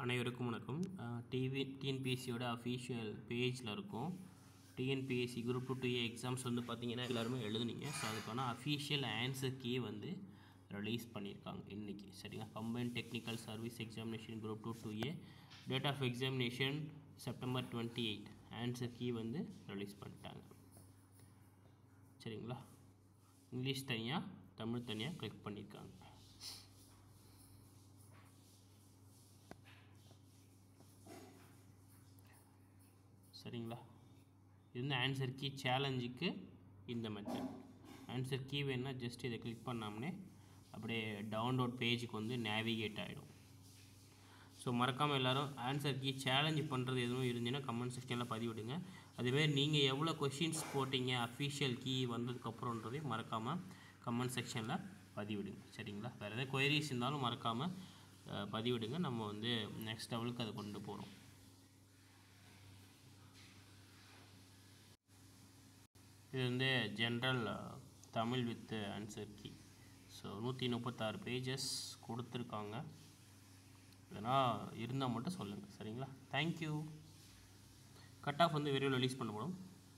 அனைவருக்கும் வணக்கம். டிஎன்பிஎஸ்சியோட அஃபீஷியல் பேஜில் இருக்கும். டிஎன்பிஎஸ்சி குரூப் 2A எக்ஸாம்ஸ் வந்து பார்த்தீங்கன்னா எல்லாருமே எழுதுனீங்க. ஸோ அதுக்கான அஃபீஷியல் ஆன்சர் கீ வந்து ரிலீஸ் பண்ணியிருக்காங்க இன்றைக்கி. சரிங்களா? Combined technical service examination group 2A date of examination September 28 answer key வந்து ரிலீஸ் பண்ணிட்டாங்க. சரிங்களா? இங்கிலீஷ் தனியாக தமிழ் தனியாக கிளிக் பண்ணியிருக்காங்க. சரிங்களா? இந்த ஆன்சர் கீ சேலஞ்சுக்கு இந்த மெத்தட். ஆன்சர் கீ வேணுன்னா ஜஸ்ட் இதை கிளிக் பண்ணாமலே அப்படியே டவுன்லோட் பேஜுக்கு வந்து நேவிகேட் ஆகிடும். ஸோ மறக்காமல் எல்லோரும் ஆன்சர் கீ சேலஞ்சு பண்ணுறது எதுவும் இருந்துச்சுன்னா கமெண்ட் செக்ஷனில் பதிவிடுங்க. அதுமாரி நீங்கள் எவ்வளோ கொஷின்ஸ் போட்டிங்க அஃபீஷியல் கீ வந்ததுக்கப்புறன்றதையும் மறக்காமல் கமெண்ட் செக்ஷனில் பதிவிடுங்க. சரிங்களா? வேறு எதாவது கொயரிஸ் இருந்தாலும் மறக்காமல் பதிவிடுங்க. நம்ம வந்து நெக்ஸ்ட் லெவலுக்கு அதை கொண்டு போகிறோம். இது வந்து general Tamil with answer key. So 136 pages கொடுத்துருக்காங்க. இதனால் இருந்தால் மட்டும் சொல்லுங்கள். சரிங்களா? தேங்க்யூ. கட் ஆஃப் வந்து விரைவில் ரிலீஸ் பண்ணப்படும்.